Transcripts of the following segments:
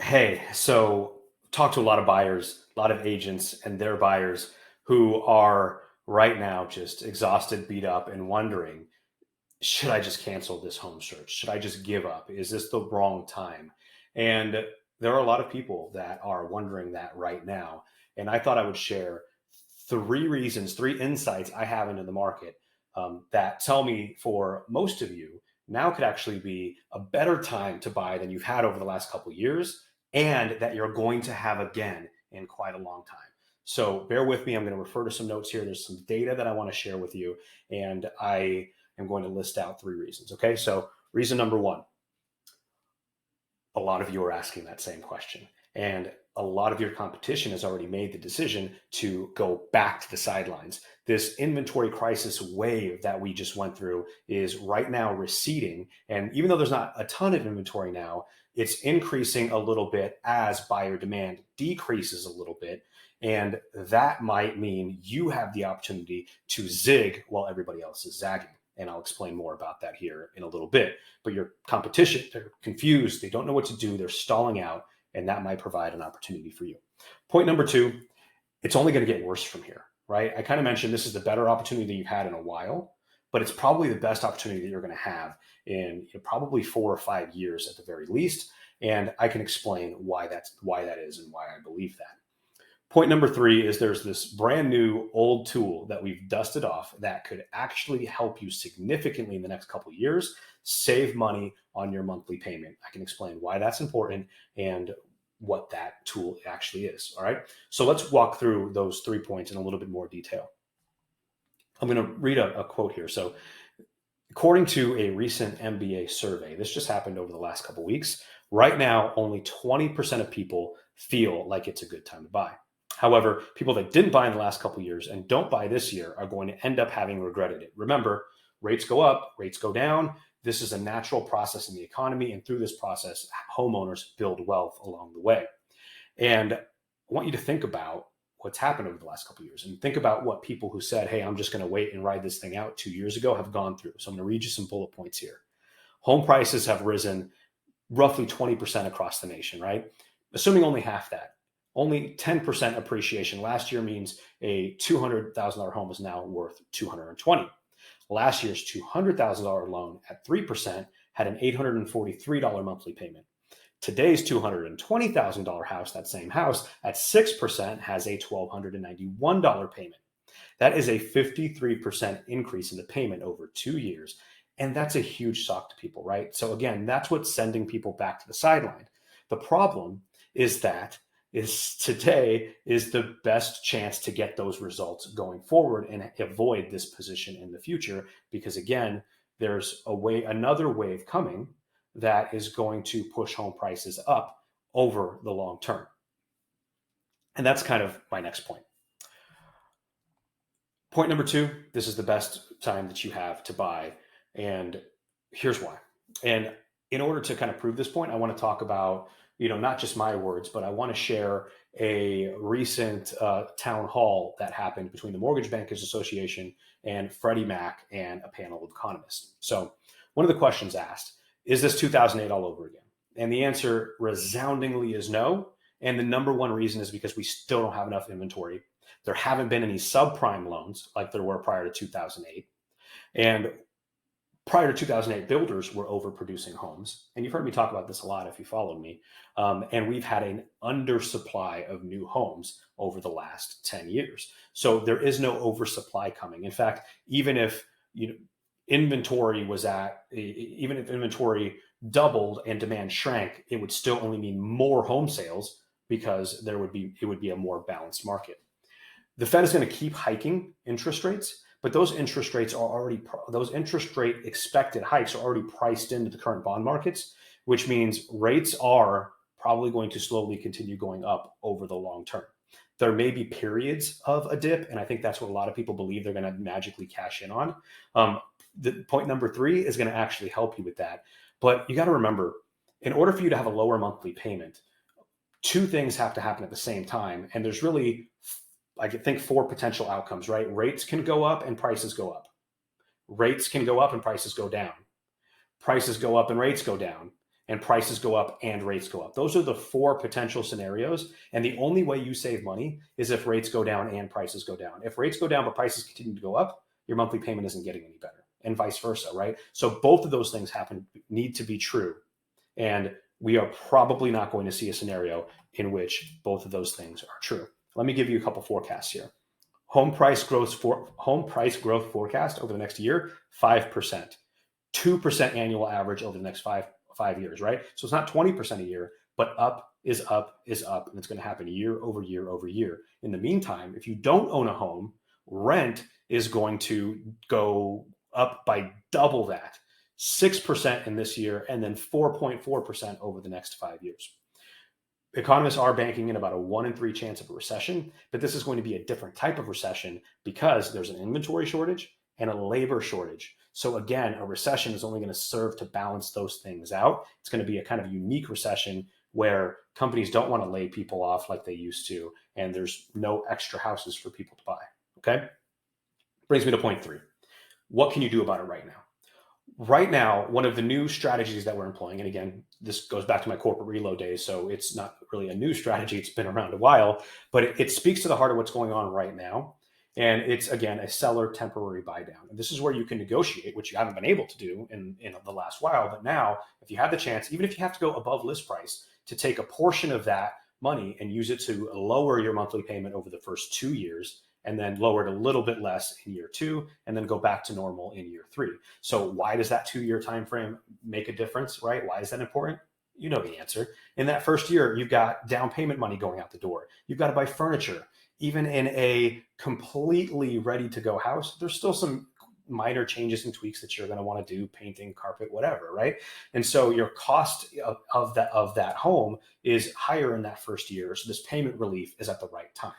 Hey, so talk to a lot of buyers, a lot of agents and their buyers who are right now just exhausted, beat up, and wondering, should I just cancel this home search? Should I just give up? Is this the wrong time? And there are a lot of people that are wondering that right now. And I thought I would share three reasons, three insights I have into the market that tell me for most of you, now could actually be a better time to buy than you've had over the last couple of years, and that you're going to have again in quite a long time. So bear with me. I'm going to refer to some notes here. There's some data that I want to share with you, and I'm going to list out three reasons. Okay. So, reason number one, a lot of you are asking that same question. And a lot of your competition has already made the decision to go back to the sidelines. This inventory crisis wave that we just went through is right now receding. And even though there's not a ton of inventory now, it's increasing a little bit as buyer demand decreases a little bit. And that might mean you have the opportunity to zig while everybody else is zagging. And I'll explain more about that here in a little bit. But your competition, they're confused, they don't know what to do, they're stalling out, and that might provide an opportunity for you. Point number two, it's only going to get worse from here, right? I kind of mentioned this is the better opportunity that you've had in a while, but it's probably the best opportunity that you're going to have in probably 4 or 5 years at the very least. And I can explain why that is and why I believe that. Point number three is there's this brand new old tool that we've dusted off that could actually help you significantly in the next couple of years save money on your monthly payment. I can explain why that's important and what that tool actually is. All right. So let's walk through those 3 points in a little bit more detail. I'm going to read a quote here. So, according to a recent MBA survey, this just happened over the last couple of weeks. Right now, only 20% of people feel like it's a good time to buy. However, people that didn't buy in the last couple of years and don't buy this year are going to end up having regretted it. Remember, rates go up, rates go down. This is a natural process in the economy. And through this process, homeowners build wealth along the way. And I want you to think about what's happened over the last couple of years and think about what people who said, hey, I'm just going to wait and ride this thing out 2 years ago have gone through. So I'm going to read you some bullet points here. Home prices have risen roughly 20% across the nation, right? Assuming only half that. Only 10% appreciation last year means a $200,000 home is now worth $220,000. Last year's $200,000 loan at 3% had an $843 monthly payment. Today's $220,000 house, that same house, at 6% has a $1,291 payment. That is a 53% increase in the payment over 2 years. And that's a huge shock to people, right? So again, that's what's sending people back to the sideline. The problem is that today is the best chance to get those results going forward and avoid this position in the future, because again, there's another wave coming that is going to push home prices up over the long term. And that's kind of my next point. Point number two, this is the best time that you have to buy. And here's why. And in order to kind of prove this point, I want to talk about, not just my words, but I want to share a recent town hall that happened between the Mortgage Bankers Association and Freddie Mac and a panel of economists. So one of the questions asked, is this 2008 all over again? And the answer resoundingly is no. And the number one reason is because we still don't have enough inventory. There haven't been any subprime loans like there were prior to 2008. And prior to 2008, builders were overproducing homes. And you've heard me talk about this a lot if you followed me. And we've had an undersupply of new homes over the last 10 years. So there is no oversupply coming. In fact, even if inventory doubled and demand shrank, it would still only mean more home sales because it would be a more balanced market. The Fed is going to keep hiking interest rates, but those interest rate expected hikes are already priced into the current bond markets, which means rates are probably going to slowly continue going up over the long term. There may be periods of a dip, and I think that's what a lot of people believe they're going to magically cash in on. The point number three is going to actually help you with that. But you got to remember, in order for you to have a lower monthly payment, two things have to happen at the same time. And there's really, I think, four potential outcomes, right? Rates can go up and prices go up. Rates can go up and prices go down. Prices go up and rates go down. and prices go up and rates go up. Those are the 4 potential scenarios. And the only way you save money is if rates go down and prices go down. If rates go down, but prices continue to go up, your monthly payment isn't getting any better, and vice versa, right? So both of those things need to be true. And we are probably not going to see a scenario in which both of those things are true. Let me give you a couple forecasts here. Home price growth forecast over the next year, 5%, 2% annual average over the next five years, right? So it's not 20% a year, but up is up is up, and it's going to happen year over year over year. In the meantime, if you don't own a home, rent is going to go up by double that, 6% in this year, and then 4.4% over the next 5 years. Economists are banking in about a 1 in 3 chance of a recession, but this is going to be a different type of recession because there's an inventory shortage and a labor shortage. So again, a recession is only going to serve to balance those things out. It's going to be a kind of unique recession where companies don't want to lay people off like they used to, and there's no extra houses for people to buy. Okay? Brings me to point 3. What can you do about it right now? Right now, one of the new strategies that we're employing, and again, this goes back to my corporate reload days, so it's not really a new strategy, it's been around a while, but it speaks to the heart of what's going on right now. And it's, again, a seller temporary buy down. And this is where you can negotiate, which you haven't been able to do in the last while. But now, if you have the chance, even if you have to go above list price, to take a portion of that money and use it to lower your monthly payment over the first 2 years, and then lower it a little bit less in year 2, and then go back to normal in year 3. So why does that 2-year time frame make a difference, right? Why is that important? You know the answer. In that first year, you've got down payment money going out the door. You've got to buy furniture. Even in a completely ready-to-go house, there's still some minor changes and tweaks that you're going to want to do, painting, carpet, whatever, right? And so your cost of that home is higher in that first year. So this payment relief is at the right time.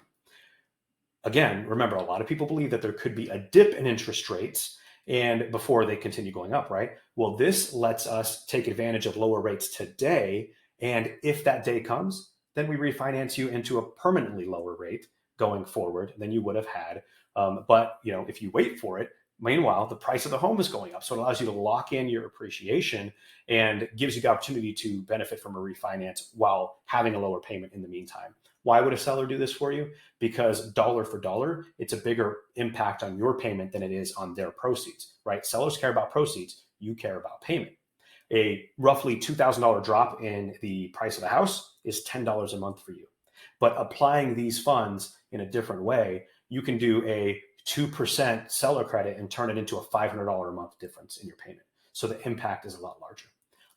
Again, remember, a lot of people believe that there could be a dip in interest rates and before they continue going up, right? Well, this lets us take advantage of lower rates today. And if that day comes, then we refinance you into a permanently lower rate going forward than you would have had. But if you wait for it, meanwhile, the price of the home is going up. So it allows you to lock in your appreciation and gives you the opportunity to benefit from a refinance while having a lower payment in the meantime. Why would a seller do this for you? Because dollar for dollar, it's a bigger impact on your payment than it is on their proceeds, right? Sellers care about proceeds. You care about payment. A roughly $2,000 drop in the price of a house is $10 a month for you. But applying these funds in a different way, you can do a 2% seller credit and turn it into a $500 a month difference in your payment. So the impact is a lot larger.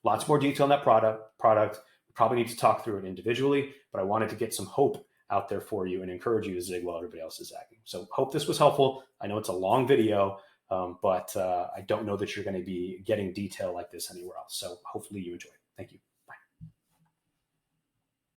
Lots more detail on that product. We probably need to talk through it individually, but I wanted to get some hope out there for you and encourage you to zig while everybody else is zagging. So hope this was helpful. I know it's a long video, but I don't know that you're going to be getting detail like this anywhere else. So hopefully you enjoy it. Thank you.